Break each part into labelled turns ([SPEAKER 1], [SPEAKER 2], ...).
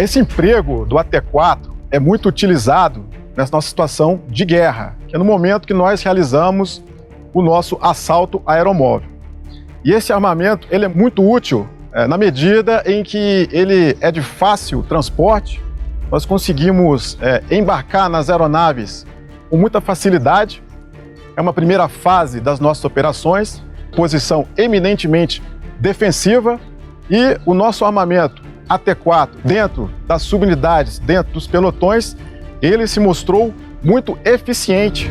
[SPEAKER 1] Esse emprego do AT4 é muito utilizado nessa nossa situação de guerra, que é no momento que nós realizamos o nosso assalto aeromóvel. E esse armamento ele é muito útil na medida em que ele é de fácil transporte. Nós conseguimos embarcar nas aeronaves com muita facilidade. É uma primeira fase das nossas operações, posição eminentemente defensiva, e o nosso armamento AT4 dentro das subunidades, dentro dos pelotões, ele se mostrou muito eficiente.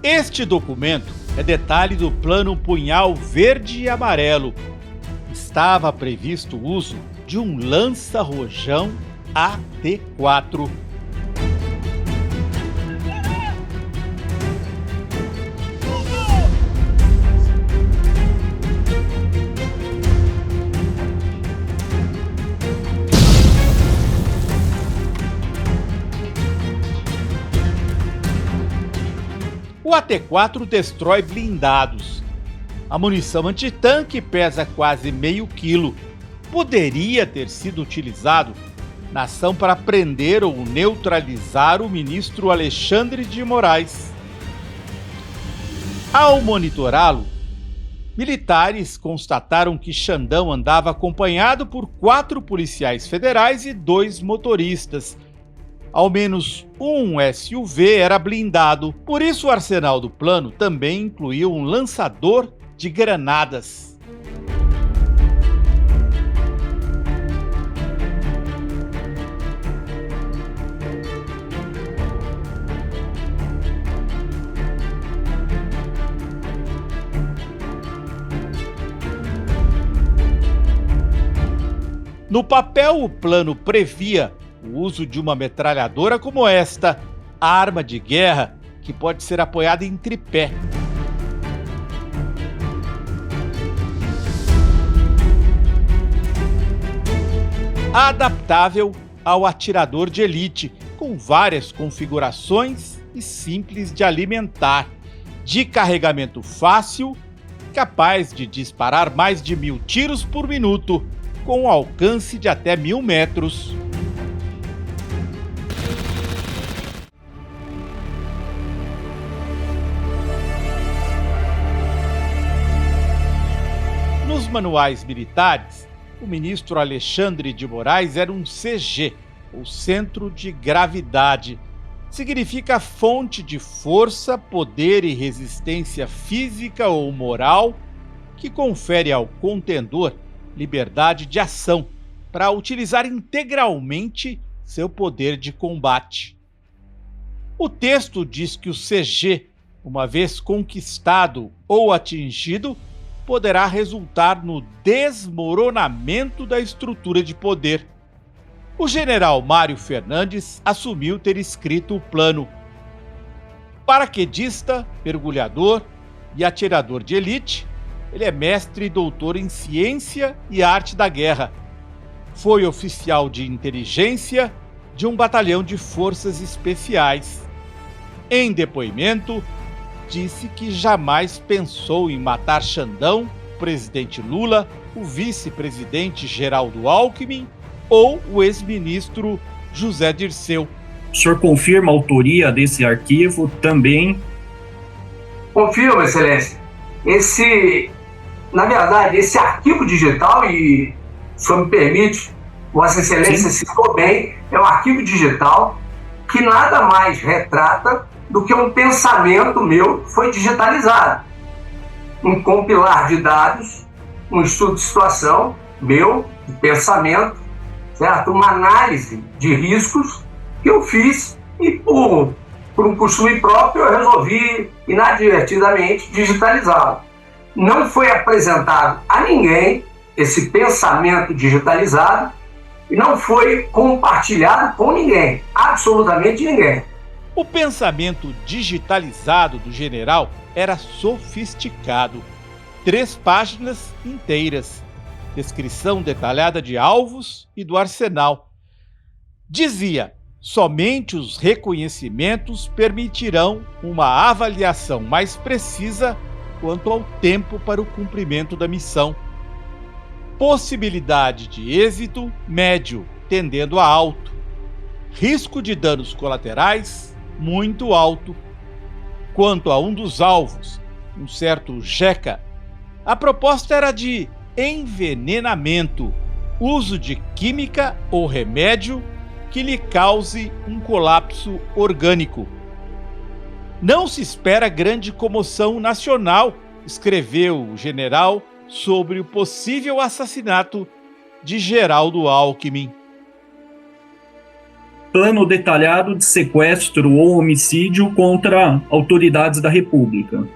[SPEAKER 2] Este documento é detalhe do Plano Punhal Verde e Amarelo. Estava previsto o uso de um lança-rojão AT4. O AT4 destrói blindados. A munição antitanque pesa quase meio quilo. Poderia ter sido utilizado na ação para prender ou neutralizar o ministro Alexandre de Moraes. Ao monitorá-lo, militares constataram que Xandão andava acompanhado por 4 policiais federais e 2 motoristas. Ao menos um SUV era blindado, por isso o arsenal do plano também incluiu um lançador de granadas. No papel, o plano previa o uso de uma metralhadora como esta, arma de guerra que pode ser apoiada em tripé. Adaptável ao atirador de elite, com várias configurações e simples de alimentar, de carregamento fácil, capaz de disparar mais de 1000 tiros por minuto, com alcance de até 1000 metros. Nos manuais militares, o ministro Alexandre de Moraes era um CG, ou Centro de Gravidade. Significa fonte de força, poder e resistência física ou moral que confere ao contendor liberdade de ação para utilizar integralmente seu poder de combate. O texto diz que o CG, uma vez conquistado ou atingido, poderá resultar no desmoronamento da estrutura de poder. O general Mário Fernandes assumiu ter escrito o plano. Paraquedista, mergulhador e atirador de elite, ele é mestre e doutor em ciência e arte da guerra. Foi oficial de inteligência de um batalhão de forças especiais. Em depoimento, disse que jamais pensou em matar Xandão, o presidente Lula, o vice-presidente Geraldo Alckmin ou o ex-ministro José Dirceu.
[SPEAKER 3] O senhor confirma a autoria desse arquivo também?
[SPEAKER 4] Confirmo, Excelência. Na verdade, esse arquivo digital, e o senhor me permite, Vossa Excelência citou bem, é um arquivo digital que nada mais retrata do que um pensamento meu que foi digitalizado. Um compilar de dados, um estudo de situação meu, de pensamento, certo? Uma análise de riscos que eu fiz e por um costume próprio eu resolvi inadvertidamente digitalizá-lo. Não foi apresentado a ninguém esse pensamento digitalizado e não foi compartilhado com ninguém, absolutamente ninguém.
[SPEAKER 2] O pensamento digitalizado do general era sofisticado. 3 páginas inteiras. Descrição detalhada de alvos e do arsenal. Dizia: somente os reconhecimentos permitirão uma avaliação mais precisa quanto ao tempo para o cumprimento da missão. Possibilidade de êxito médio, tendendo a alto. Risco de danos colaterais muito alto. Quanto a um dos alvos, um certo Jeca, a proposta era de envenenamento, uso de química ou remédio que lhe cause um colapso orgânico. Não se espera grande comoção nacional, escreveu o general sobre o possível assassinato de Geraldo Alckmin.
[SPEAKER 3] Plano detalhado de sequestro ou homicídio contra autoridades da República,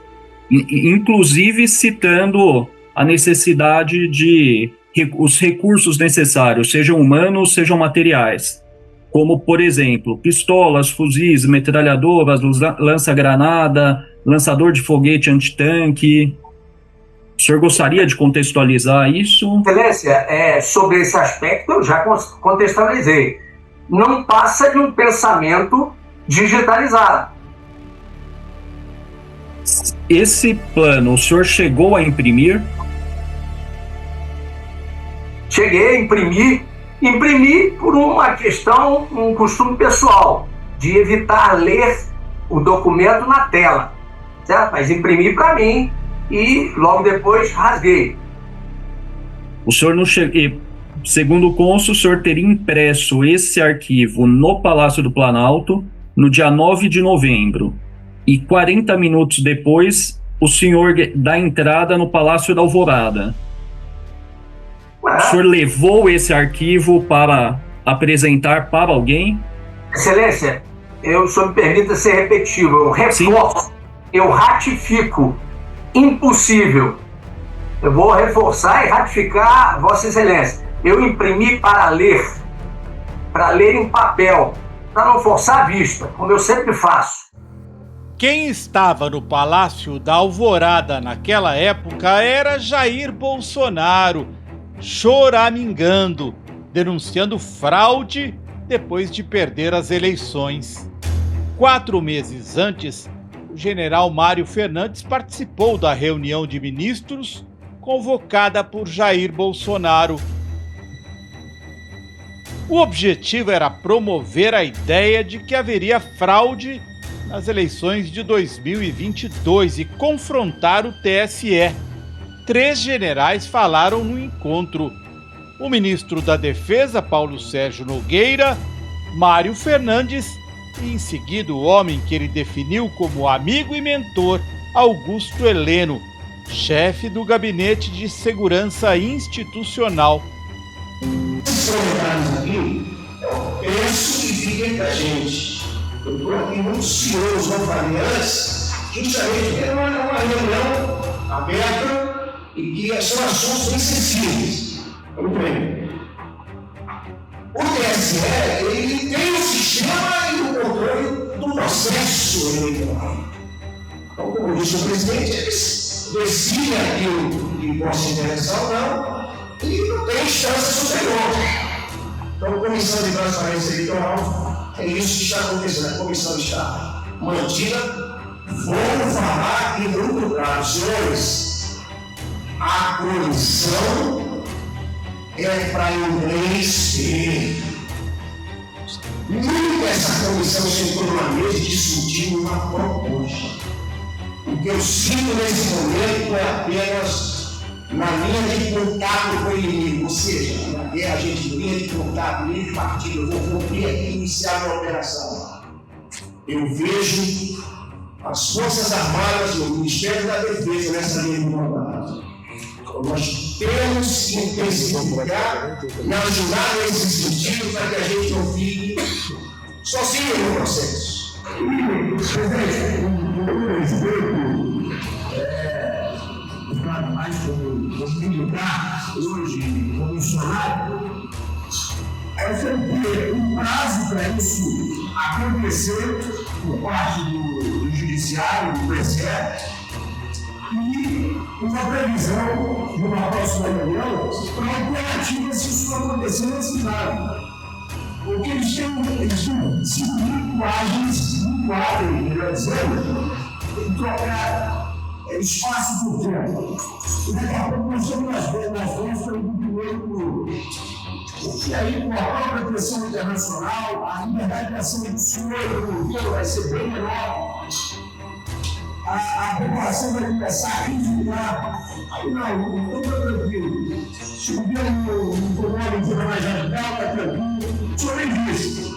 [SPEAKER 3] inclusive citando a necessidade de os recursos necessários, sejam humanos, sejam materiais, como, por exemplo, pistolas, fuzis, metralhadoras, lança-granada, lançador de foguete antitanque. O senhor gostaria de contextualizar isso?
[SPEAKER 4] Excelência, sobre esse aspecto eu já contextualizei. Não passa de um pensamento digitalizado.
[SPEAKER 3] Esse plano, o senhor chegou a imprimir?
[SPEAKER 4] Cheguei a imprimir por uma questão, um costume pessoal, de evitar ler o documento na tela, certo? Mas imprimi para mim e logo depois rasguei.
[SPEAKER 3] O senhor não chegou... Segundo o cônsul, o senhor teria impresso esse arquivo no Palácio do Planalto no dia 9 de novembro. E 40 minutos depois, o senhor dá entrada no Palácio da Alvorada. O senhor levou esse arquivo para apresentar para alguém?
[SPEAKER 4] Excelência, o senhor me permita ser repetitivo. Eu reforço, sim. Eu ratifico. Impossível. Eu vou reforçar e ratificar, Vossa Excelência. Eu imprimi para ler em papel, para não forçar a vista, como eu sempre faço.
[SPEAKER 2] Quem estava no Palácio da Alvorada naquela época era Jair Bolsonaro, choramingando, denunciando fraude depois de perder as eleições. 4 meses antes, o general Mário Fernandes participou da reunião de ministros convocada por Jair Bolsonaro. O objetivo era promover a ideia de que haveria fraude nas eleições de 2022 e confrontar o TSE. 3 generais falaram no encontro: o ministro da Defesa, Paulo Sérgio Nogueira, Mário Fernandes e, em seguida, o homem que ele definiu como amigo e mentor, Augusto Heleno, chefe do Gabinete de Segurança Institucional.
[SPEAKER 5] É isso que fica entre a gente. Eu estou aqui muito ansioso, como falei antes, justamente é uma reunião aberta e que são assuntos bem sensíveis. Muito bem. O TSE, ele tem o sistema e o controle do processo eleitoral. Então, como disse o presidente, eles decidem aquilo que possa interessar ou não e não tem instância superior. Então, a Comissão de Transparência Eleitoral, é isso que está acontecendo. A comissão está mantida. Vou falar aqui muito claro, senhores. A comissão é para inglês ver. Nunca essa comissão sentou numa mesa e discutiu uma proposta. O que eu sinto nesse momento é apenas na linha de contato com o inimigo, ou seja, na guerra a gente linha de contato, linha de partido. Eu vou vir aqui iniciar uma operação. Eu vejo as Forças Armadas e o Ministério da Defesa nessa linha de contato. Então, nós temos que intensificar e ajudar nesse sentido para que a gente não fique sozinho no processo. Presidente, o mais como militar, hoje, como missionário, é ter um prazo para isso acontecer por parte do judiciário, do TSE, e uma previsão de uma próxima reunião para imperativa se isso acontecer nesse caso. Porque eles têm 5 mil ágeis, melhor dizendo, em trocar espaço por tempo. E daqui a pouco nós estamos nas vésperas do primeiro turno. E aí, com a própria pressão internacional, a liberdade de ação do senhor do governo vai ser bem menor. A população vai começar a criticar. Aí não está tranquilo. Se o governo não tomar uma medida mais radical, está tranquilo. O senhor nem disse.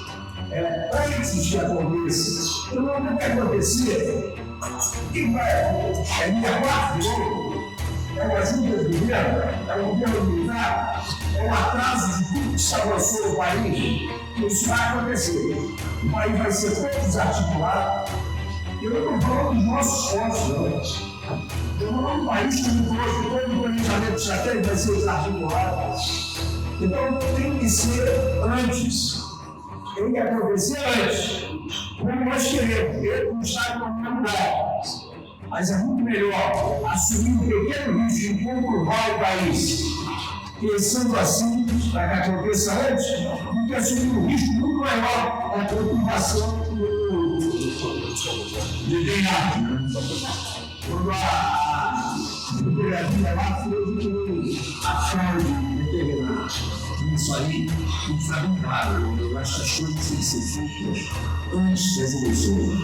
[SPEAKER 5] Antes de acontecer, então não vai acontecer. E vai, é minha parte de novo. É uma ajuda de governo, é um governo militar, é um atraso de tudo que se avançou no país. Isso vai acontecer. O país vai ser todo desarticulado. Eu não estou falando dos nossos esforços, não. Eu estou falando de um país como hoje, todo o planejamento estratégico vai ser desarticulado. Então tem que ser antes. Tem que acontecer antes. Como nós queremos, eu não está no mesmo lugar. Mas é muito melhor assumir um pequeno risco de comprovar o país, pensando assim, para que aconteça antes, do que assumir um risco muito maior da preocupação de ganhar. Quando a cooperativa lá fez a fraude determinada. Isso aí não está bem claro. Eu acho que as coisas têm que ser feitas antes das eleições.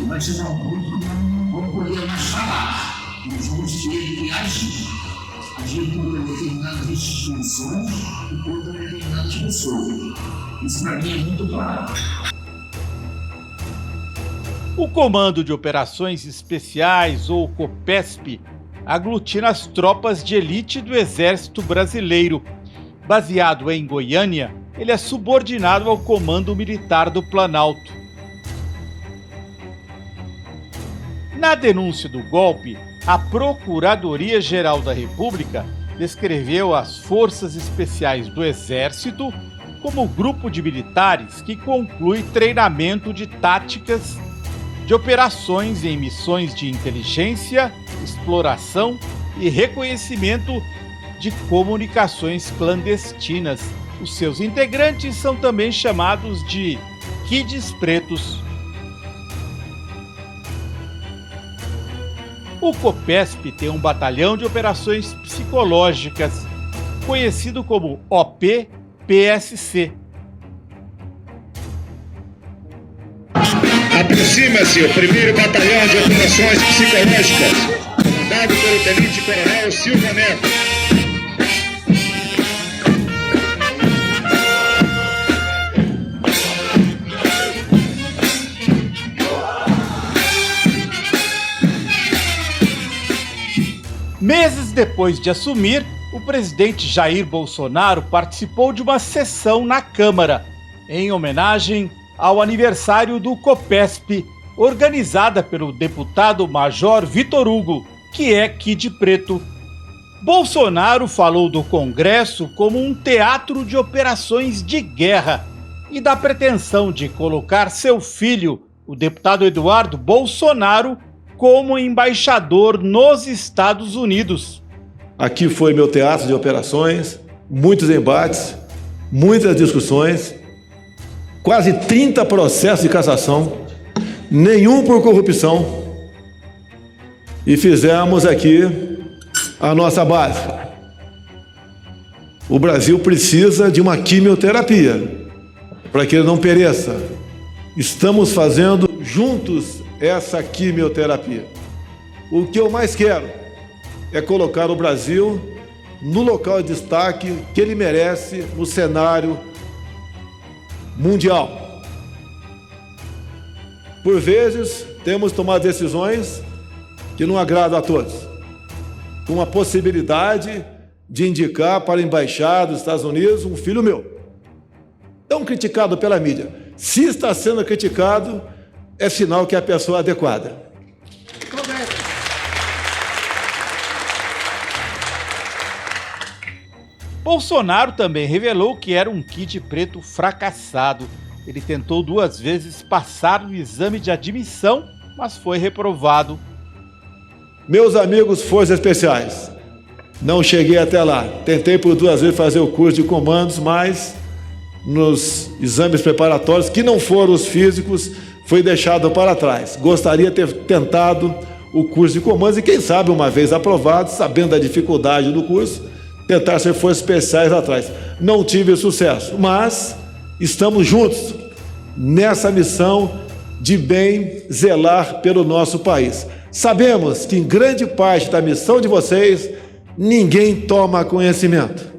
[SPEAKER 5] E vai chegar um ponto que não vamos poder mais falar. Nós vamos ter que agir. Agir contra determinadas instituições e contra determinadas pessoas. Isso para mim é muito claro.
[SPEAKER 2] O Comando de Operações Especiais, ou COPESP, aglutina as tropas de elite do Exército Brasileiro. Baseado em Goiânia, ele é subordinado ao Comando Militar do Planalto. Na denúncia do golpe, a Procuradoria-Geral da República descreveu as Forças Especiais do Exército como grupo de militares que conclui treinamento de táticas de operações em missões de inteligência, exploração e reconhecimento de comunicações clandestinas. Os seus integrantes são também chamados de Kids Pretos. O COPESP tem um batalhão de operações psicológicas, conhecido como OP-PSC.
[SPEAKER 6] Aproxima-se o 1º Batalhão de Operações Psicológicas, comandado pelo Tenente Coronel Silva Neto.
[SPEAKER 2] Meses depois de assumir, o presidente Jair Bolsonaro participou de uma sessão na Câmara, em homenagem ao aniversário do COPESP, organizada pelo deputado Major Vitor Hugo, que é Kid Preto. Bolsonaro falou do Congresso como um teatro de operações de guerra e da pretensão de colocar seu filho, o deputado Eduardo Bolsonaro, como embaixador nos Estados Unidos.
[SPEAKER 7] Aqui foi meu teatro de operações, muitos embates, muitas discussões, quase 30 processos de cassação, nenhum por corrupção, e fizemos aqui a nossa base. O Brasil precisa de uma quimioterapia para que ele não pereça. Estamos fazendo juntos essa quimioterapia. O que eu mais quero é colocar o Brasil no local de destaque que ele merece no cenário mundial. Por vezes, temos tomado decisões que não agradam a todos, com a possibilidade de indicar para a embaixada dos Estados Unidos um filho meu, tão criticado pela mídia. Se está sendo criticado, é sinal que é a pessoa adequada.
[SPEAKER 2] Bolsonaro também revelou que era um Kid Preto fracassado. Ele tentou 2 vezes passar no exame de admissão, mas foi reprovado.
[SPEAKER 7] Meus amigos Forças Especiais, não cheguei até lá. Tentei por 2 vezes fazer o curso de comandos, mas nos exames preparatórios, que não foram os físicos, foi deixado para trás. Gostaria de ter tentado o curso de comandos e, quem sabe, uma vez aprovado, sabendo da dificuldade do curso, tentar ser forças especiais atrás. Não tive sucesso, mas estamos juntos nessa missão de bem zelar pelo nosso país. Sabemos que em grande parte da missão de vocês, ninguém toma conhecimento.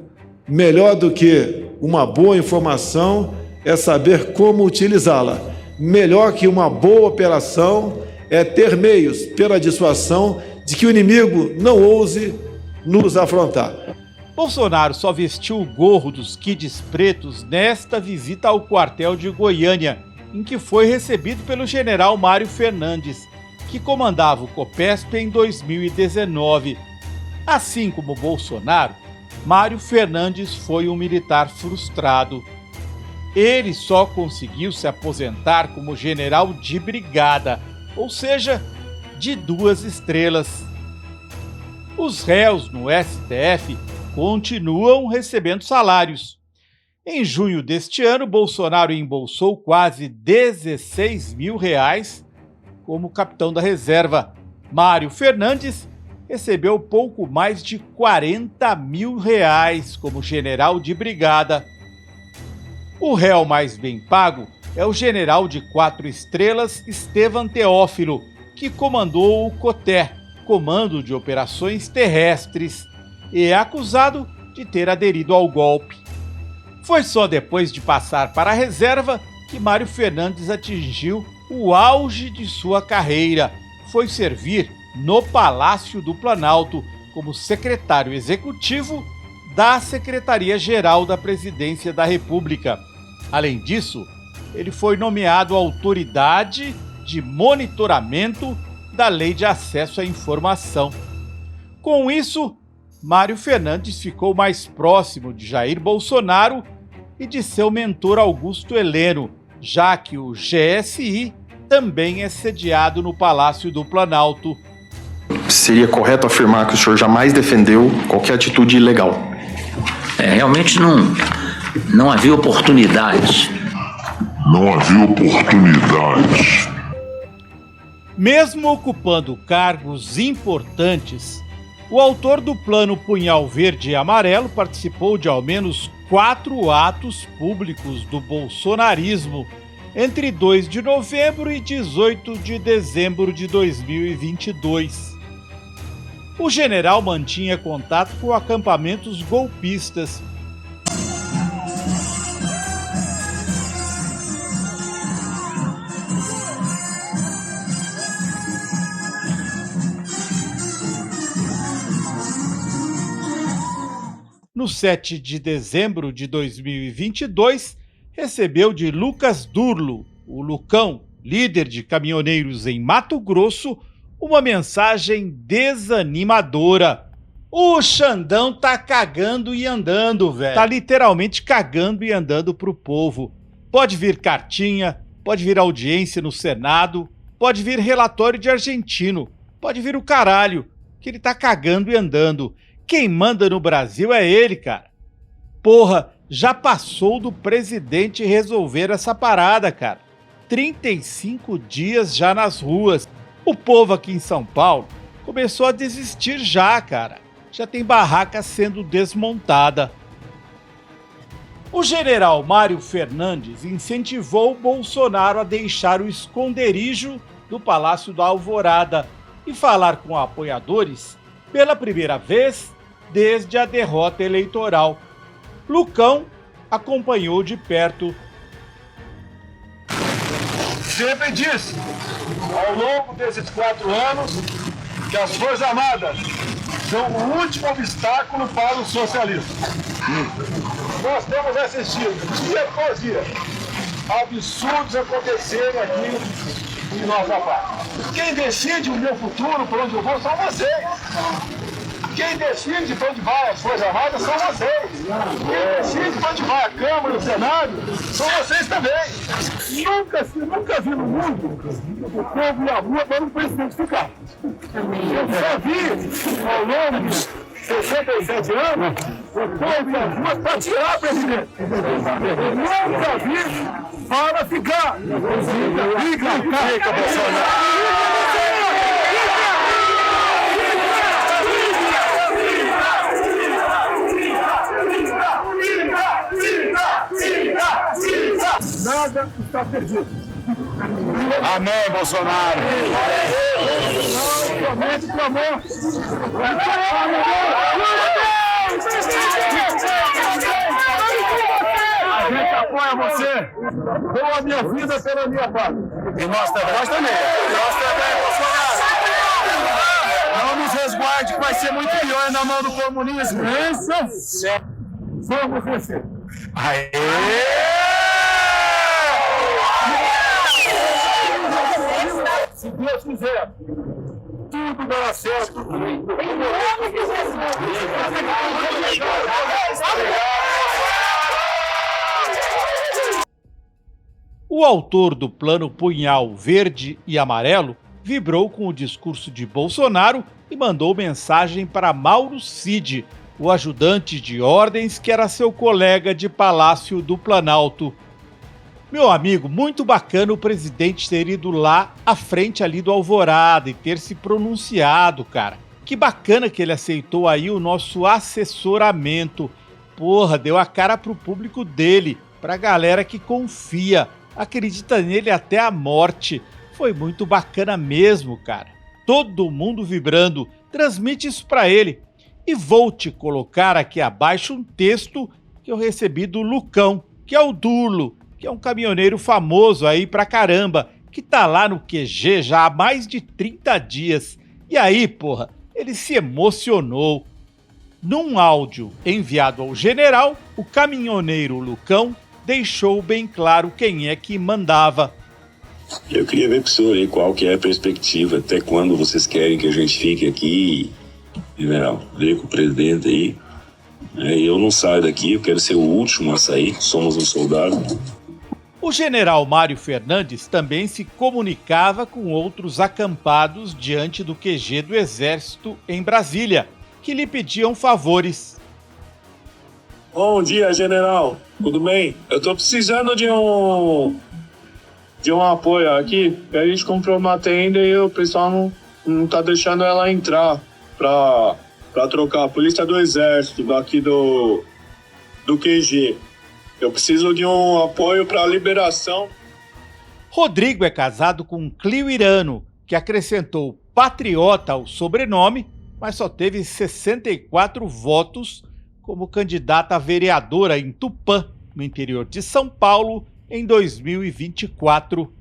[SPEAKER 7] Melhor do que uma boa informação é saber como utilizá-la. Melhor que uma boa operação é ter meios pela dissuasão de que o inimigo não ouse nos afrontar.
[SPEAKER 2] Bolsonaro só vestiu o gorro dos Kids Pretos nesta visita ao quartel de Goiânia, em que foi recebido pelo general Mário Fernandes, que comandava o COPESP em 2019. Assim como Bolsonaro, Mário Fernandes foi um militar frustrado. Ele só conseguiu se aposentar como general de brigada, ou seja, de 2 estrelas. Os réus no STF continuam recebendo salários. Em junho deste ano, Bolsonaro embolsou quase R$16 mil como capitão da reserva. Mário Fernandes recebeu pouco mais de R$40 mil como general de brigada. O réu mais bem pago é o general de 4 estrelas Estevam Teófilo, que comandou o COTÉ, Comando de Operações Terrestres, e é acusado de ter aderido ao golpe. Foi só depois de passar para a reserva que Mário Fernandes atingiu o auge de sua carreira. Foi servir no Palácio do Planalto como secretário executivo da Secretaria-Geral da Presidência da República. Além disso, ele foi nomeado autoridade de monitoramento da Lei de Acesso à Informação. Com isso, Mário Fernandes ficou mais próximo de Jair Bolsonaro e de seu mentor Augusto Heleno, já que o GSI também é sediado no Palácio do Planalto.
[SPEAKER 8] Seria correto afirmar que o senhor jamais defendeu qualquer atitude ilegal?
[SPEAKER 9] Realmente não havia oportunidade.
[SPEAKER 6] Não havia oportunidade.
[SPEAKER 2] Mesmo ocupando cargos importantes, o autor do Plano Punhal Verde e Amarelo participou de ao menos 4 atos públicos do bolsonarismo entre 2 de novembro e 18 de dezembro de 2022. O general mantinha contato com acampamentos golpistas. No 7 de dezembro de 2022, recebeu de Lucas Durlo, o Lucão, líder de caminhoneiros em Mato Grosso, uma mensagem desanimadora. O Xandão tá cagando e andando, velho. Tá literalmente cagando e andando pro povo. Pode vir cartinha, pode vir audiência no Senado, pode vir relatório de argentino, pode vir o caralho, que ele tá cagando e andando. Quem manda no Brasil é ele, cara. Porra, já passou do presidente resolver essa parada, cara. 35 dias já nas ruas. O povo aqui em São Paulo começou a desistir já, cara. Já tem barraca sendo desmontada. O general Mário Fernandes incentivou Bolsonaro a deixar o esconderijo do Palácio da Alvorada e falar com apoiadores pela primeira vez desde a derrota eleitoral. Lucão acompanhou de perto.
[SPEAKER 5] Sempre disse, ao longo desses 4 anos, que as Forças Armadas são o último obstáculo para o socialismo. Nós temos assistido, dia após dia, absurdos acontecerem aqui em nossa parte. Quem decide o meu futuro, por onde eu vou, são vocês. Quem decide para onde vai as Forças Armadas são vocês. Quem decide para onde vai a Câmara e o Senado são vocês também. Nunca vi no mundo o povo e a rua dando o presidente ficar. Eu só vi ao longo de 67 anos o povo e a rua para tirar o presidente. Eu nunca vi para ficar. Fica, Bolsonaro.
[SPEAKER 7] esquerda está perdido.
[SPEAKER 6] Amém, Bolsonaro.
[SPEAKER 7] Não somente clamor. A gente apoia você. Dou a minha vida pela minha pátria.
[SPEAKER 6] E nós também. Nós também, Bolsonaro. Não nos resguarde, que vai ser muito pior na mão do comunismo.
[SPEAKER 7] Isso. Somos você.
[SPEAKER 6] Aê!
[SPEAKER 7] Se Deus quiser, tudo dará certo.
[SPEAKER 2] O autor do Plano Punhal Verde e Amarelo vibrou com o discurso de Bolsonaro e mandou mensagem para Mauro Cid, o ajudante de ordens que era seu colega de Palácio do Planalto. Meu amigo, muito bacana o presidente ter ido lá à frente ali do Alvorada e ter se pronunciado, cara. Que bacana que ele aceitou aí o nosso assessoramento. Porra, deu a cara pro público dele, pra galera que confia, acredita nele até a morte. Foi muito bacana mesmo, cara. Todo mundo vibrando. Transmite isso pra ele. E vou te colocar aqui abaixo um texto que eu recebi do Lucão, que é o Durlo, que é um caminhoneiro famoso aí pra caramba, que tá lá no QG já há mais de 30 dias. E aí, porra, ele se emocionou. Num áudio enviado ao general, o caminhoneiro Lucão deixou bem claro quem é que mandava.
[SPEAKER 10] Eu queria ver com o senhor aí qual que é a perspectiva, até quando vocês querem que a gente fique aqui, general, ver com o presidente aí. Eu não saio daqui, eu quero ser o último a sair, somos um soldado.
[SPEAKER 2] O general Mário Fernandes também se comunicava com outros acampados diante do QG do Exército em Brasília, que lhe pediam favores.
[SPEAKER 10] Bom dia, general. Tudo bem? Eu tô precisando de um apoio aqui. A gente comprou uma tenda e o pessoal não tá deixando ela entrar pra trocar. A polícia do Exército daqui do QG. Eu preciso de um apoio para a liberação.
[SPEAKER 2] Rodrigo é casado com Clio Irano, que acrescentou patriota ao sobrenome, mas só teve 64 votos como candidata a vereadora em Tupã, no interior de São Paulo, em 2024.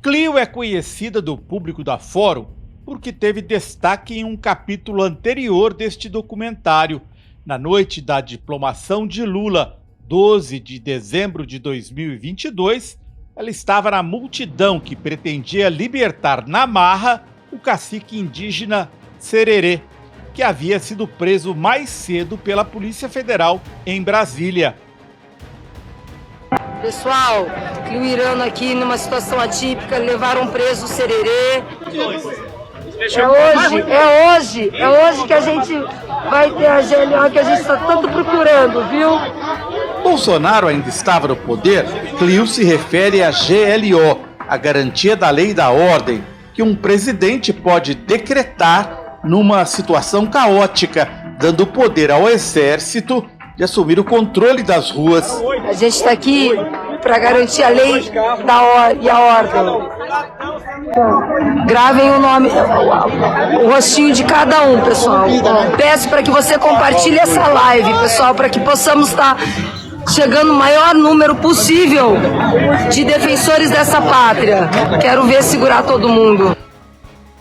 [SPEAKER 2] Clio é conhecida do público da Fórum porque teve destaque em um capítulo anterior deste documentário. Na noite da diplomação de Lula, 12 de dezembro de 2022, ela estava na multidão que pretendia libertar na marra o cacique indígena Sererê, que havia sido preso mais cedo pela Polícia Federal em Brasília.
[SPEAKER 11] Pessoal, Clio Irano aqui numa situação atípica, levaram preso o Sererê. É hoje que a gente vai ter a GLO que a gente está tanto procurando, viu?
[SPEAKER 2] Bolsonaro ainda estava no poder, Clio se refere à GLO, a garantia da lei e da ordem, que um presidente pode decretar numa situação caótica, dando poder ao exército de assumir o controle das ruas.
[SPEAKER 11] A gente está aqui para garantir a lei e a ordem. Gravem o nome, o rostinho de cada um, pessoal. Peço para que você compartilhe essa live, pessoal, para que possamos estar chegando o maior número possível de defensores dessa pátria. Quero ver segurar todo mundo.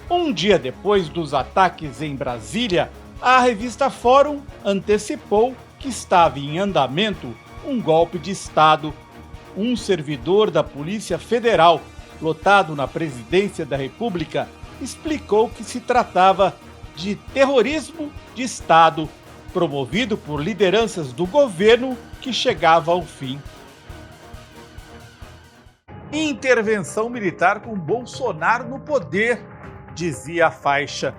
[SPEAKER 2] Um dia depois dos ataques em Brasília, a revista Fórum antecipou que estava em andamento um golpe de Estado. Um servidor da Polícia Federal, lotado na presidência da República, explicou que se tratava de terrorismo de Estado, promovido por lideranças do governo que chegava ao fim. Intervenção militar com Bolsonaro no poder, dizia a faixa.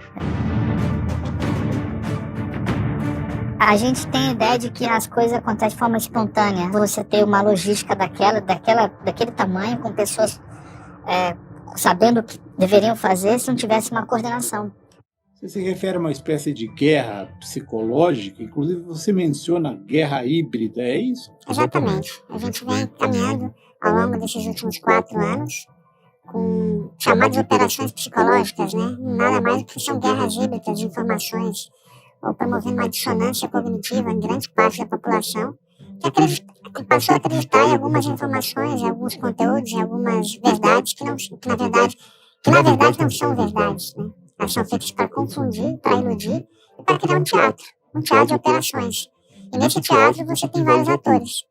[SPEAKER 12] A gente tem a ideia de que as coisas acontecem de forma espontânea. Você ter uma logística daquele tamanho, com pessoas sabendo o que deveriam fazer se não tivesse uma coordenação.
[SPEAKER 13] Você se refere a uma espécie de guerra psicológica, inclusive você menciona guerra híbrida, é isso?
[SPEAKER 12] Exatamente. A gente vem caminhando ao longo desses últimos 4 anos com chamadas operações psicológicas, né? Nada mais do que são guerras híbridas de informações, ou promovendo uma dissonância cognitiva em grande parte da população, que passou a acreditar em algumas informações, em alguns conteúdos, em algumas verdades que na verdade não são verdades, né? Elas são feitas para confundir, para iludir e para criar um teatro de operações. E nesse teatro você tem vários atores.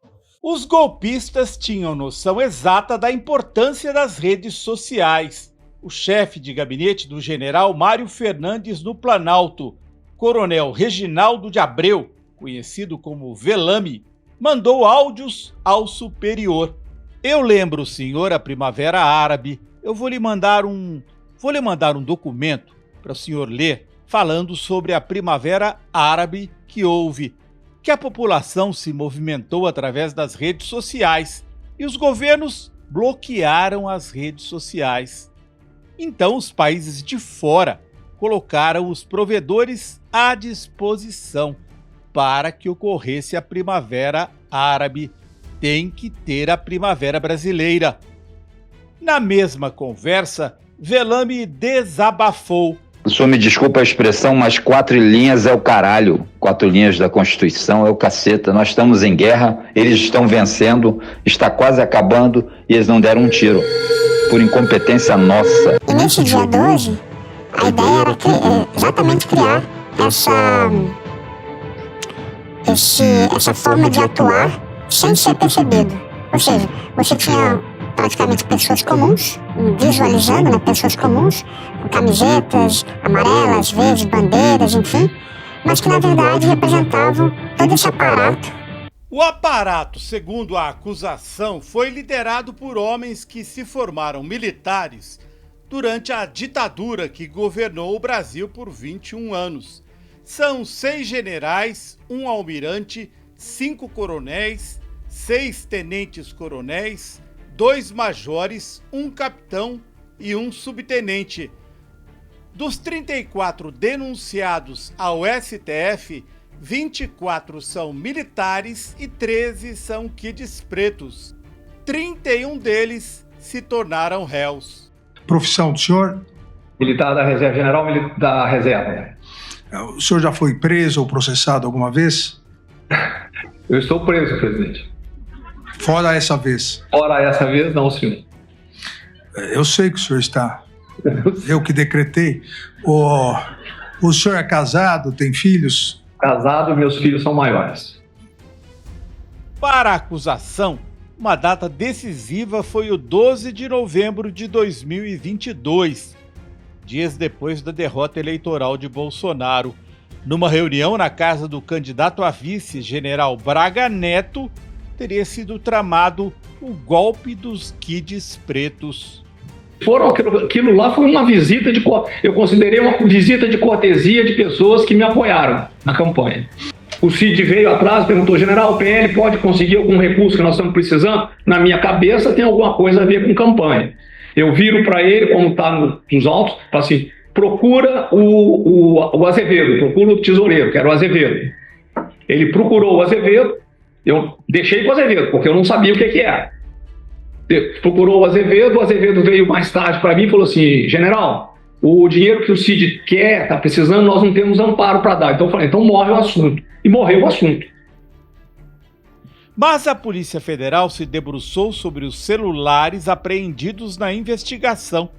[SPEAKER 2] Os golpistas tinham noção exata da importância das redes sociais. O chefe de gabinete do general Mário Fernandes no Planalto, Coronel Reginaldo de Abreu, conhecido como Velame, mandou áudios ao superior. Eu lembro, senhor, a Primavera Árabe. Eu vou lhe mandar um documento para o senhor ler, falando sobre a Primavera Árabe que houve, que a população se movimentou através das redes sociais e os governos bloquearam as redes sociais. Então os países de fora colocaram os provedores à disposição para que ocorresse a Primavera Árabe. Tem que ter a Primavera Brasileira. Na mesma conversa, Velame desabafou.
[SPEAKER 14] O senhor me desculpa a expressão, mas 4 linhas é o caralho. 4 linhas da Constituição é o caceta. Nós estamos em guerra, eles estão vencendo, está quase acabando e eles não deram um tiro. Por incompetência nossa.
[SPEAKER 12] E nesse dia 12, a ideia era exatamente criar essa forma de atuar sem ser percebido. Ou seja, você tinha praticamente pessoas comuns, visualizando, né, pessoas comuns, com camisetas amarelas, verdes, bandeiras, enfim, mas que na verdade representavam todo esse aparato.
[SPEAKER 2] O aparato, segundo a acusação, foi liderado por homens que se formaram militares durante a ditadura que governou o Brasil por 21 anos. São 6 generais, 1 almirante, 5 coronéis, 6 tenentes-coronéis, 2 majores, 1 capitão e 1 subtenente. Dos 34 denunciados ao STF, 24 são militares e 13 são kids pretos. 31 deles se tornaram réus.
[SPEAKER 15] Profissão do senhor?
[SPEAKER 16] Militar da Reserva, general da Reserva.
[SPEAKER 15] O senhor já foi preso ou processado alguma vez?
[SPEAKER 16] Eu estou preso, presidente.
[SPEAKER 15] Fora essa vez?
[SPEAKER 16] Fora essa vez, não, senhor.
[SPEAKER 15] Eu sei que o senhor está. Eu que decretei. O senhor é casado, tem filhos?
[SPEAKER 16] Casado, meus filhos são maiores.
[SPEAKER 2] Para a acusação, uma data decisiva foi o 12 de novembro de 2022, dias depois da derrota eleitoral de Bolsonaro. Numa reunião na casa do candidato a vice, general Braga Neto, teria sido tramado o golpe dos kids pretos.
[SPEAKER 16] Aquilo lá foi uma visita eu considerei uma visita de cortesia de pessoas que me apoiaram na campanha. O Cid veio atrás, perguntou: general, o PL pode conseguir algum recurso que nós estamos precisando? Na minha cabeça tem alguma coisa a ver com campanha. Eu viro para ele, como está nos autos, falo assim: procura o Azevedo, procura o tesoureiro, que era o Azevedo. Ele procurou o Azevedo, eu deixei com o Azevedo, porque eu não sabia o que era. Procurou o Azevedo veio mais tarde para mim e falou assim: general, o dinheiro que o Cid quer, está precisando, nós não temos amparo para dar. Então eu falei: então morre o assunto. E morreu o assunto.
[SPEAKER 2] Mas a Polícia Federal se debruçou sobre os celulares apreendidos na investigação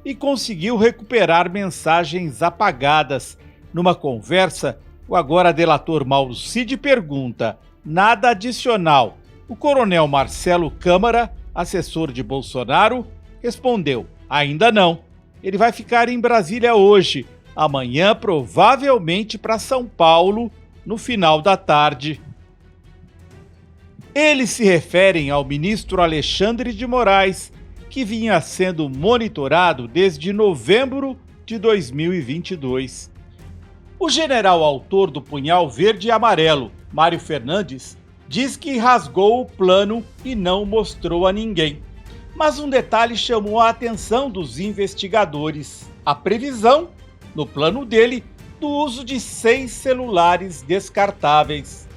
[SPEAKER 2] e conseguiu recuperar mensagens apagadas. Numa conversa, o agora delator Mauro Cid pergunta: nada adicional. O coronel Marcelo Câmara, assessor de Bolsonaro, respondeu: ainda não. Ele vai ficar em Brasília hoje, amanhã provavelmente para São Paulo, no final da tarde. Eles se referem ao ministro Alexandre de Moraes, que vinha sendo monitorado desde novembro de 2022. O general autor do punhal verde e amarelo, Mário Fernandes, diz que rasgou o plano e não mostrou a ninguém. Mas um detalhe chamou a atenção dos investigadores: a previsão no plano dele, do uso de 6 celulares descartáveis.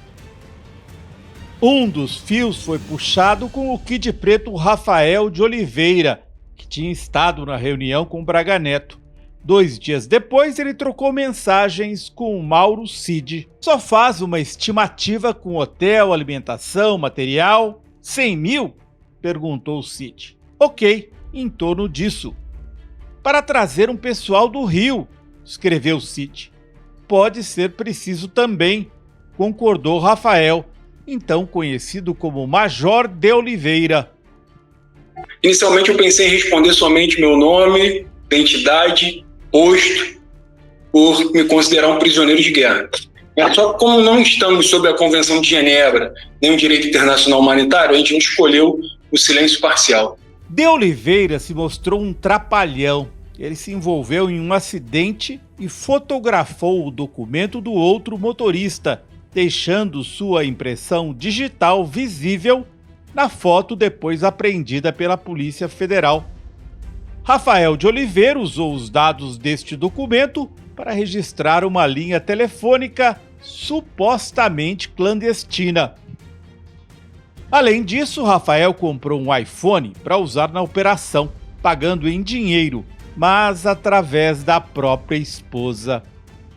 [SPEAKER 2] Um dos fios foi puxado com o Kid Preto Rafael de Oliveira, que tinha estado na reunião com Braga Neto. 2 dias depois, ele trocou mensagens com o Mauro Cid. Só faz uma estimativa com hotel, alimentação, material? 100 mil? Perguntou o Cid. Ok, em torno disso. Para trazer um pessoal do Rio, escreveu Cid. Pode ser preciso também, concordou Rafael, então conhecido como Major de Oliveira.
[SPEAKER 17] Inicialmente eu pensei em responder somente meu nome, identidade, posto, por me considerar um prisioneiro de guerra. Só que como não estamos sob a Convenção de Genebra, nem o direito internacional humanitário, a gente não escolheu o silêncio parcial.
[SPEAKER 2] De Oliveira se mostrou um trapalhão. Ele se envolveu em um acidente e fotografou o documento do outro motorista, deixando sua impressão digital visível na foto depois apreendida pela Polícia Federal. Rafael de Oliveira usou os dados deste documento para registrar uma linha telefônica supostamente clandestina. Além disso, Rafael comprou um iPhone para usar na operação, pagando em dinheiro, mas através da própria esposa.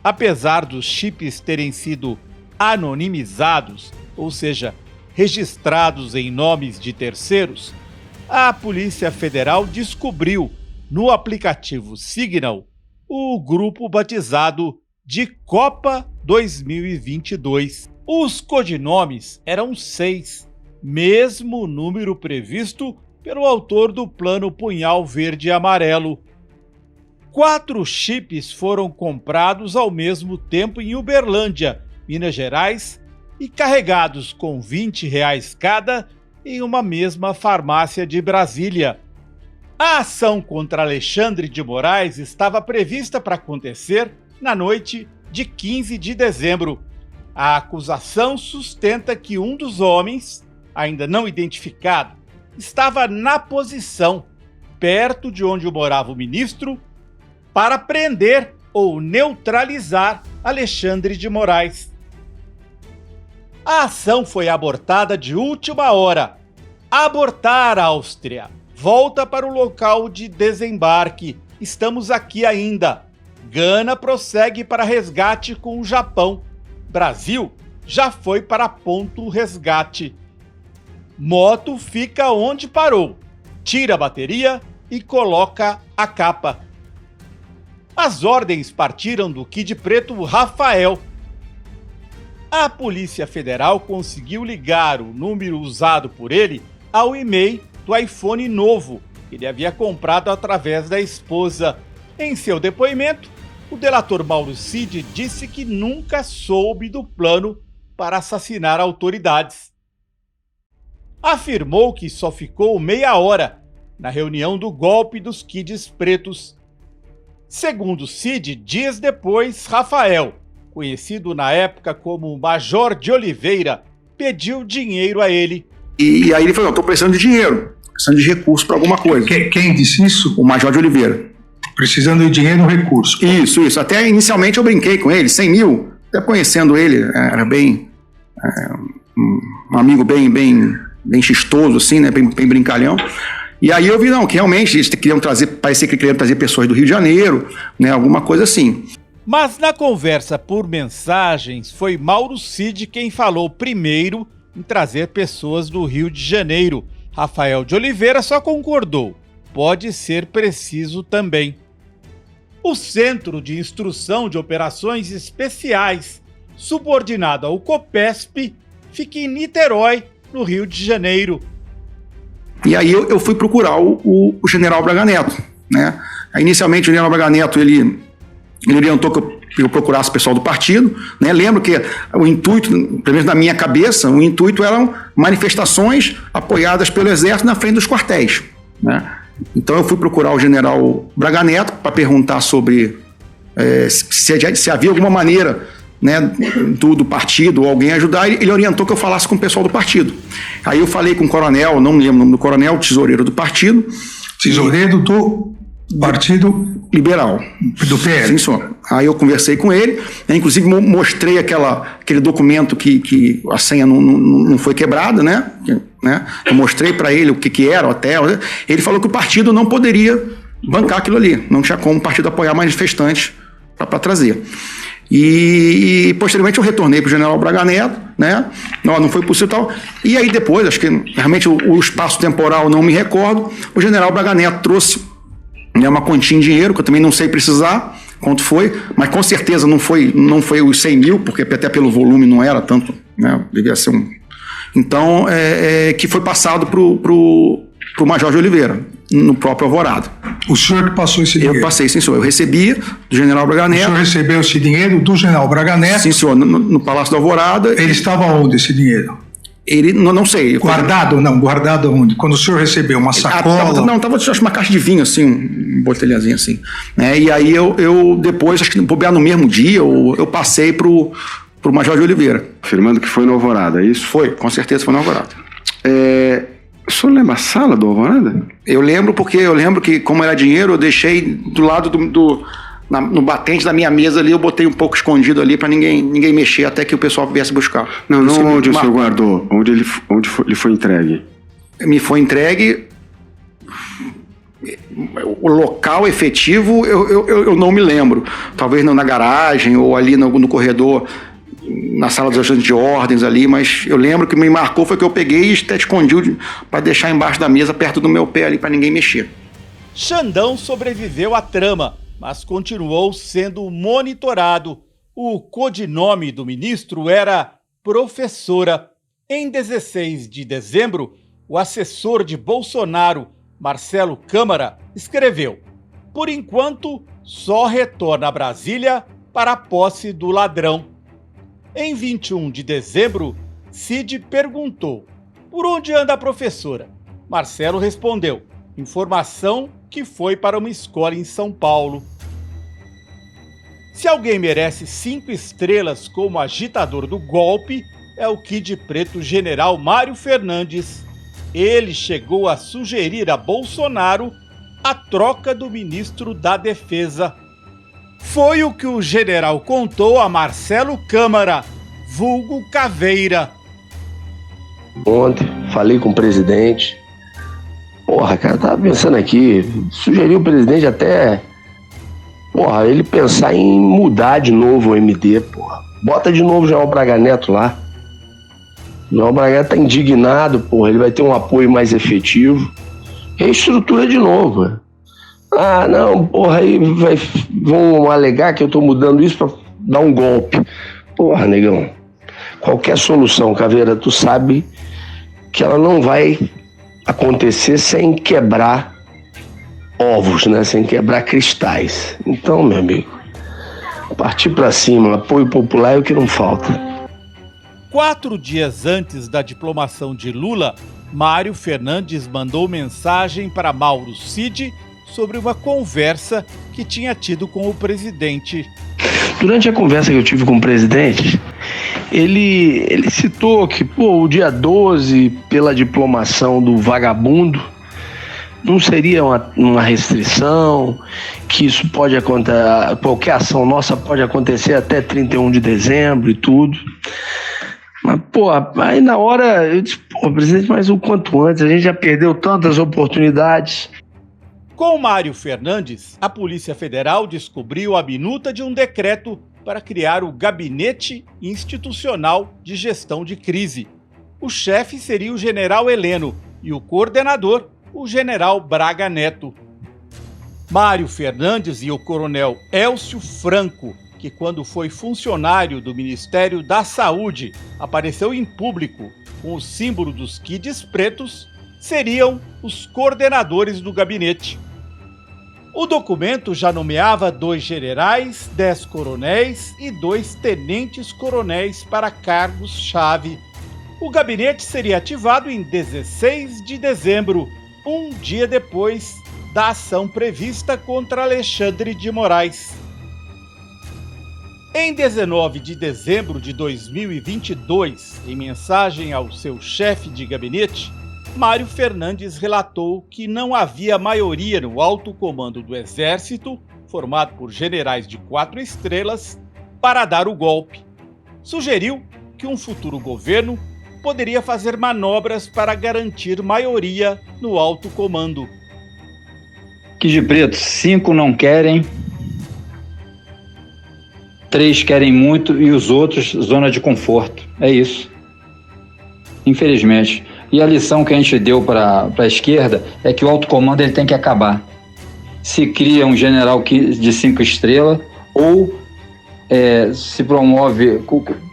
[SPEAKER 2] Apesar dos chips terem sido anonimizados, ou seja, registrados em nomes de terceiros, a Polícia Federal descobriu no aplicativo Signal o grupo batizado de Copa 2022. Os codinomes eram 6, mesmo número previsto pelo autor do Plano Punhal Verde e Amarelo. 4 chips foram comprados ao mesmo tempo em Uberlândia, Minas Gerais, e carregados com R$20 cada em uma mesma farmácia de Brasília. A ação contra Alexandre de Moraes estava prevista para acontecer na noite de 15 de dezembro. A acusação sustenta que um dos homens, ainda não identificado, estava na posição, perto de onde morava o ministro, para prender ou neutralizar Alexandre de Moraes. A ação foi abortada de última hora. Abortar, Áustria. Volta para o local de desembarque. Estamos aqui ainda. Gana prossegue para resgate com o Japão. Brasil já foi para ponto resgate. Moto fica onde parou. Tira a bateria e coloca a capa. As ordens partiram do Kid Preto Rafael. A Polícia Federal conseguiu ligar o número usado por ele ao e-mail do iPhone novo que ele havia comprado através da esposa. Em seu depoimento, o delator Mauro Cid disse que nunca soube do plano para assassinar autoridades. Afirmou que só ficou meia hora na reunião do golpe dos Kids Pretos. Segundo Cid, dias depois, Rafael, conhecido na época como Major de Oliveira, pediu dinheiro a ele.
[SPEAKER 18] E aí ele falou, estou precisando de dinheiro, precisando de recurso para alguma coisa.
[SPEAKER 15] Quem disse isso?
[SPEAKER 18] O Major de Oliveira.
[SPEAKER 15] Precisando de dinheiro e recurso.
[SPEAKER 18] Isso. Até inicialmente eu brinquei com ele, 100 mil, até conhecendo ele, era bem... um amigo bem chistoso, assim, né, bem brincalhão. E aí eu vi, não, que realmente eles queriam trazer, parecia que queriam trazer pessoas do Rio de Janeiro, né, alguma coisa assim.
[SPEAKER 2] Mas na conversa por mensagens, foi Mauro Cid quem falou primeiro em trazer pessoas do Rio de Janeiro. Rafael de Oliveira só concordou. Pode ser preciso também. O Centro de Instrução de Operações Especiais, subordinado ao COPESP, fica em Niterói, no Rio de Janeiro.
[SPEAKER 18] E aí eu fui procurar o general Braga Neto, né? Aí, inicialmente o general Braga Neto, ele orientou que eu procurasse o pessoal do partido, né? Lembro que o intuito, pelo menos na minha cabeça, o intuito eram manifestações apoiadas pelo Exército na frente dos quartéis, né? Então eu fui procurar o general Braga Neto para perguntar sobre se havia alguma maneira, né, do partido ou alguém ajudar. Ele orientou que eu falasse com o pessoal do partido. Aí eu falei com o coronel, não me lembro o nome do coronel, tesoureiro do partido.
[SPEAKER 15] Tesoureiro do Partido
[SPEAKER 18] Liberal.
[SPEAKER 15] Do PL.
[SPEAKER 18] Sim, senhor. Aí eu conversei com ele, inclusive mostrei aquele documento que a senha não foi quebrada, né? Eu mostrei para ele o que era o hotel. Ele falou que o partido não poderia bancar aquilo ali. Não tinha como o partido apoiar manifestantes para trazer. E posteriormente eu retornei para o general Braga Neto, né? Não foi possível tal. E aí depois, acho que realmente o espaço temporal não me recordo, o general Braga Neto trouxe, né, uma quantia em dinheiro, que eu também não sei precisar quanto foi, mas com certeza não foi os 100 mil, porque até pelo volume não era tanto, né? Devia ser um... Então, que foi passado pro Major de Oliveira, no próprio Alvorada.
[SPEAKER 15] O senhor que passou esse dinheiro?
[SPEAKER 18] Eu passei, sim, senhor. Eu recebia do general Braga Neto.
[SPEAKER 15] O senhor recebeu esse dinheiro do general Braga Neto?
[SPEAKER 18] Sim, senhor, no Palácio do Alvorada.
[SPEAKER 15] Ele estava onde, esse dinheiro?
[SPEAKER 18] Ele, não sei.
[SPEAKER 15] Guardado? Não, guardado onde? Quando o senhor recebeu uma sacola?
[SPEAKER 18] Tava acho, uma caixa de vinho, assim, um botelhazinho assim. Né? E aí eu depois, acho que no mesmo dia, eu passei pro Major de Oliveira.
[SPEAKER 19] Afirmando que foi no Alvorada, é isso?
[SPEAKER 18] Foi, com certeza foi no Alvorada.
[SPEAKER 19] O senhor lembra a sala do Alvorada?
[SPEAKER 18] Eu lembro porque que, como era dinheiro, eu deixei do lado no batente da minha mesa ali, eu botei um pouco escondido ali para ninguém mexer até que o pessoal viesse buscar.
[SPEAKER 19] Não onde o senhor guardou, onde ele foi entregue.
[SPEAKER 18] Me foi entregue. O local efetivo eu não me lembro. Talvez na garagem ou ali no corredor, na sala dos agentes de ordens ali, mas eu lembro que me marcou foi que eu peguei e até escondi para deixar embaixo da mesa, perto do meu pé ali, para ninguém mexer.
[SPEAKER 2] Xandão sobreviveu à trama, mas continuou sendo monitorado. O codinome do ministro era Professora. Em 16 de dezembro, o assessor de Bolsonaro, Marcelo Câmara, escreveu: por enquanto, só retorna a Brasília para a posse do ladrão. Em 21 de dezembro, Cid perguntou: por onde anda a professora? Marcelo respondeu: informação que foi para uma escola em São Paulo. Se alguém merece 5 estrelas como agitador do golpe, é o Kid Preto General Mário Fernandes. Ele chegou a sugerir a Bolsonaro a troca do ministro da Defesa. Foi o que o general contou a Marcelo Câmara, vulgo Caveira.
[SPEAKER 20] Ontem, falei com o presidente. Porra, cara, tava pensando aqui, sugeri o presidente até, ele pensar em mudar de novo o MD, porra. Bota de novo o General Braga Neto lá. O General Braga Neto tá indignado, porra, ele vai ter um apoio mais efetivo. Reestrutura de novo, não, porra, aí vão alegar que eu tô mudando isso pra dar um golpe. Porra, negão, qualquer solução, Caveira, tu sabe que ela não vai acontecer sem quebrar ovos, né? Sem quebrar cristais. Então, meu amigo, partir pra cima, apoio popular é o que não falta.
[SPEAKER 2] 4 dias antes da diplomação de Lula, Mário Fernandes mandou mensagem para Mauro Cid sobre uma conversa que tinha tido com o presidente.
[SPEAKER 20] Durante a conversa que eu tive com o presidente, ele citou que, o dia 12, pela diplomação do vagabundo, não seria uma restrição, que isso pode acontecer, qualquer ação nossa pode acontecer até 31 de dezembro e tudo. Mas, aí na hora eu disse, presidente, mas o quanto antes, a gente já perdeu tantas oportunidades.
[SPEAKER 2] Com Mário Fernandes, a Polícia Federal descobriu a minuta de um decreto para criar o Gabinete Institucional de Gestão de Crise. O chefe seria o general Heleno e o coordenador, o general Braga Neto. Mário Fernandes e o coronel Elcio Franco, que quando foi funcionário do Ministério da Saúde, apareceu em público com o símbolo dos kids pretos, seriam os coordenadores do gabinete. O documento já nomeava 2 generais, 10 coronéis e 2 tenentes-coronéis para cargos-chave. O gabinete seria ativado em 16 de dezembro, um dia depois da ação prevista contra Alexandre de Moraes. Em 19 de dezembro de 2022, em mensagem ao seu chefe de gabinete, Mário Fernandes relatou que não havia maioria no alto comando do Exército, formado por generais de 4 estrelas, para dar o golpe. Sugeriu que um futuro governo poderia fazer manobras para garantir maioria no alto comando.
[SPEAKER 14] Kid de Preto, 5 não querem, 3 querem muito e os outros, zona de conforto. É isso. Infelizmente. E a lição que a gente deu para a esquerda é que o alto comando ele tem que acabar. Se cria um general de 5 estrelas ou se promove,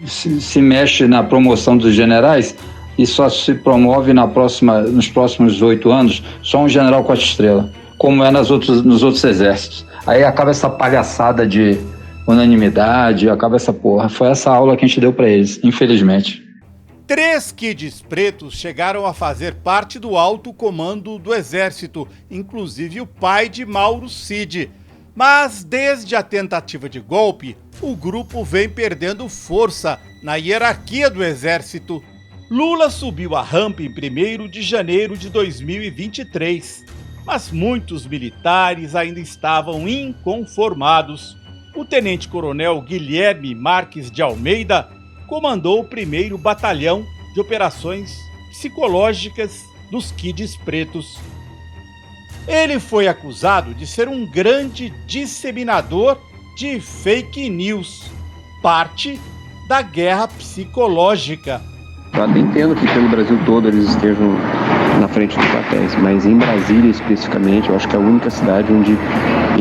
[SPEAKER 14] se mexe na promoção dos generais e só se promove nos próximos 8 anos só um general 4 estrelas, como é nos outros exércitos. Aí acaba essa palhaçada de unanimidade, acaba essa porra. Foi essa aula que a gente deu para eles, infelizmente.
[SPEAKER 2] 3 kids pretos chegaram a fazer parte do alto comando do Exército, inclusive o pai de Mauro Cid. Mas desde a tentativa de golpe, o grupo vem perdendo força na hierarquia do Exército. Lula subiu a rampa em 1º de janeiro de 2023, mas muitos militares ainda estavam inconformados. O tenente-coronel Guilherme Marques de Almeida comandou o 1º Batalhão de Operações Psicológicas dos Kids Pretos. Ele foi acusado de ser um grande disseminador de fake news, parte da guerra psicológica.
[SPEAKER 21] Eu até entendo que pelo Brasil todo eles estejam na frente dos quartéis, mas em Brasília especificamente, eu acho que é a única cidade onde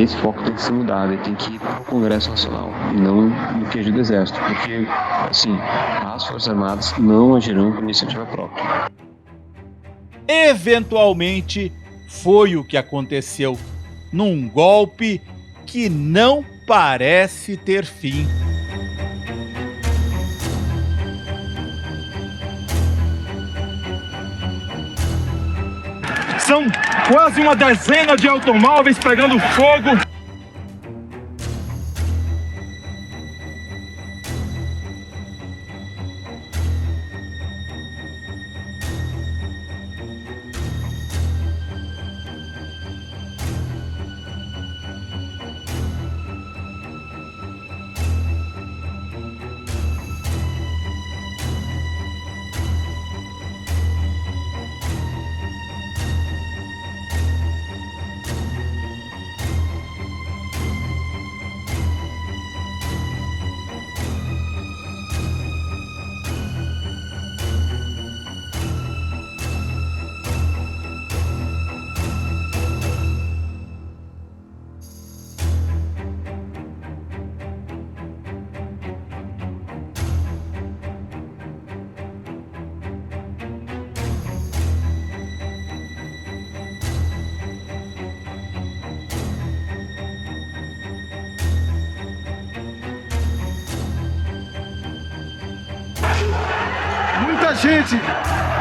[SPEAKER 21] esse foco tem que ser mudado, ele tem que ir para o Congresso Nacional, e não no QG do Exército, porque, assim, as Forças Armadas não agirão por iniciativa própria.
[SPEAKER 2] Eventualmente, foi o que aconteceu, num golpe que não parece ter fim.
[SPEAKER 6] São quase uma dezena de automóveis pegando fogo.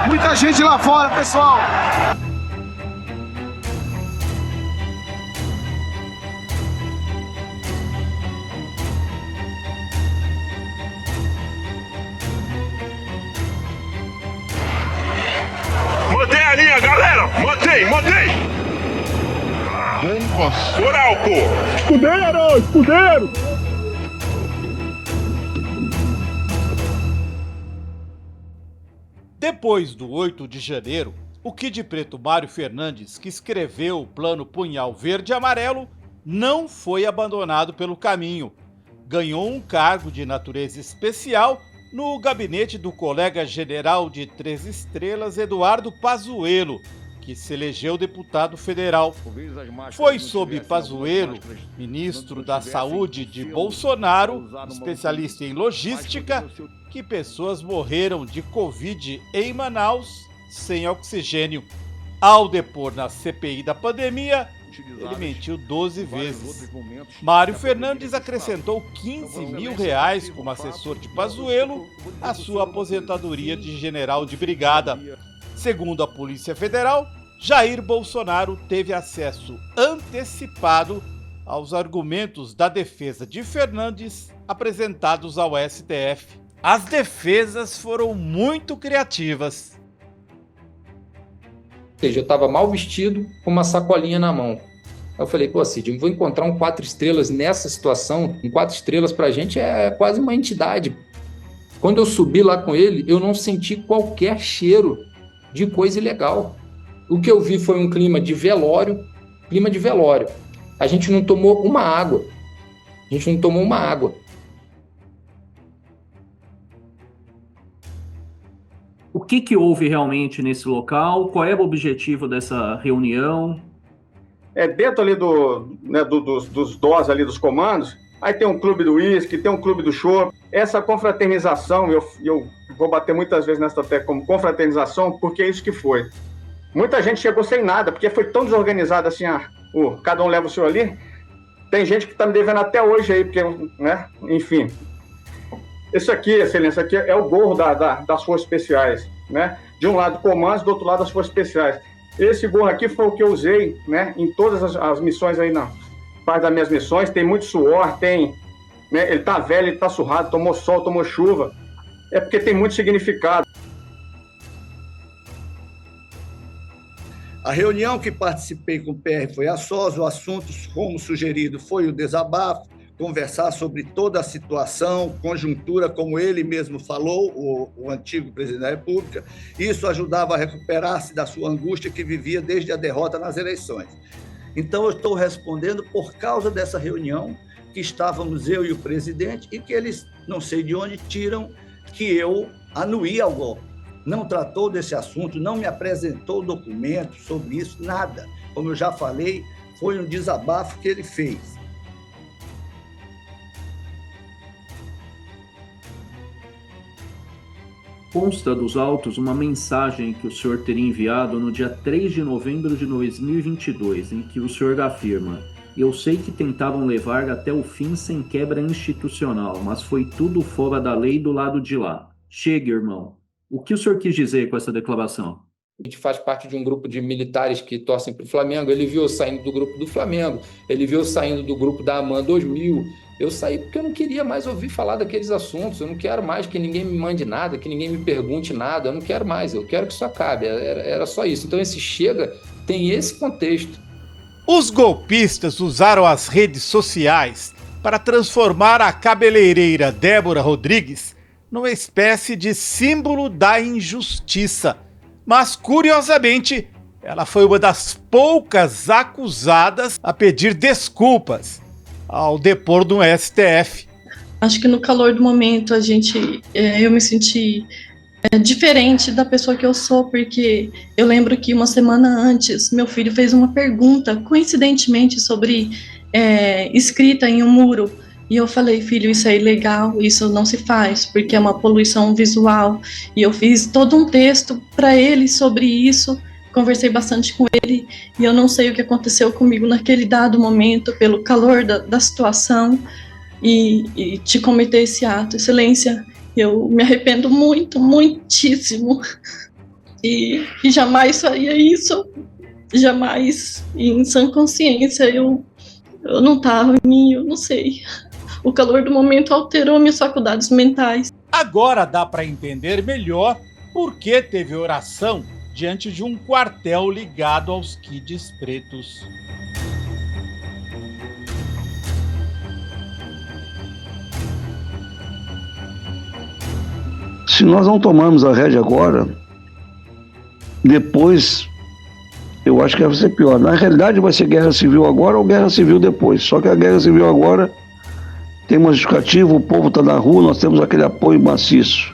[SPEAKER 6] Muita gente lá fora, pessoal.
[SPEAKER 5] Mantém a linha, galera! Mantém! Por álcool! Escudeiro!
[SPEAKER 2] Depois do 8 de janeiro, o Kid Preto Mário Fernandes, que escreveu o Plano Punhal Verde e Amarelo, não foi abandonado pelo caminho. Ganhou um cargo de natureza especial no gabinete do colega general de 3 estrelas Eduardo Pazuello, que se elegeu deputado federal. Foi sob Pazuello, ministro da Saúde de Bolsonaro, especialista em logística, que pessoas morreram de Covid em Manaus sem oxigênio. Ao depor na CPI da pandemia, ele mentiu 12 vezes. Mário Fernandes acrescentou R$15 mil como assessor de Pazuello à sua aposentadoria de general de brigada. Segundo a Polícia Federal, Jair Bolsonaro teve acesso antecipado aos argumentos da defesa de Fernandes apresentados ao STF. As defesas foram muito criativas.
[SPEAKER 1] seja, eu estava mal vestido com uma sacolinha na mão. Aí eu falei, pô, Cid, eu vou encontrar um 4 estrelas nessa situação. Um 4 estrelas pra gente é quase uma entidade. Quando eu subi lá com ele, eu não senti qualquer cheiro de coisa ilegal. O que eu vi foi um clima de velório. A gente não tomou uma água.
[SPEAKER 22] O que houve realmente nesse local? Qual era o objetivo dessa reunião?
[SPEAKER 6] Dentro ali dos DOS ali dos comandos, aí tem um clube do uísque, tem um clube do chopp. Essa confraternização, eu vou bater muitas vezes nessa tecla como confraternização, porque é isso que foi. Muita gente chegou sem nada, porque foi tão desorganizado assim, cada um leva o seu ali. Tem gente que está me devendo até hoje aí, porque, né, enfim. Isso aqui, excelência, aqui é o gorro das Forças Especiais, né? De um lado comandos, do outro lado as Forças Especiais. Esse gorro aqui foi o que eu usei, né, em todas as missões aí, parte das minhas missões. Tem muito suor, né, ele tá velho, ele tá surrado, tomou sol, tomou chuva. É porque tem muito significado.
[SPEAKER 23] A reunião que participei com o PR foi a sós, o assunto, como sugerido, foi o desabafo, conversar sobre toda a situação, conjuntura, como ele mesmo falou, o antigo presidente da República. Isso ajudava a recuperar-se da sua angústia que vivia desde a derrota nas eleições. Então, eu estou respondendo por causa dessa reunião, que estávamos eu e o presidente, e que eles, não sei de onde, tiram que eu anuí ao golpe. Não tratou desse assunto, não me apresentou documento sobre isso, nada. Como eu já falei, foi um desabafo que ele fez.
[SPEAKER 22] Consta dos autos uma mensagem que o senhor teria enviado no dia 3 de novembro de 2022, em que o senhor afirma: eu sei que tentavam levar até o fim sem quebra institucional, mas foi tudo fora da lei do lado de lá. Chega, irmão. O que o senhor quis dizer com essa declaração?
[SPEAKER 1] A gente faz parte de um grupo de militares que torcem para o Flamengo. Ele viu eu saindo do grupo do Flamengo, ele viu eu saindo do grupo da AMAN 2000. Eu saí porque eu não queria mais ouvir falar daqueles assuntos. Eu não quero mais que ninguém me mande nada, que ninguém me pergunte nada. Eu não quero mais, eu quero que isso acabe. Era só isso. Então esse chega tem esse contexto.
[SPEAKER 2] Os golpistas usaram as redes sociais para transformar a cabeleireira Débora Rodrigues numa espécie de símbolo da injustiça. Mas, curiosamente, ela foi uma das poucas acusadas a pedir desculpas ao depor no STF.
[SPEAKER 24] Acho que no calor do momento eu me senti diferente da pessoa que eu sou, porque eu lembro que uma semana antes meu filho fez uma pergunta, coincidentemente, sobre escrita em um muro. E eu falei, filho, isso é ilegal, isso não se faz, porque é uma poluição visual. E eu fiz todo um texto para ele sobre isso, conversei bastante com ele, e eu não sei o que aconteceu comigo naquele dado momento, pelo calor da situação, e te cometer esse ato. Excelência, eu me arrependo muitíssimo, e jamais faria isso, jamais, e em sã consciência, eu não estava em mim, eu não sei. O calor do momento alterou minhas faculdades mentais.
[SPEAKER 2] Agora dá para entender melhor por que teve oração diante de um quartel ligado aos Kids Pretos.
[SPEAKER 20] Se nós não tomarmos a rédea agora, depois eu acho que vai ser pior. Na realidade vai ser guerra civil agora ou guerra civil depois. Só que a guerra civil agora tem uma justificativa, o povo está na rua, nós temos aquele apoio maciço.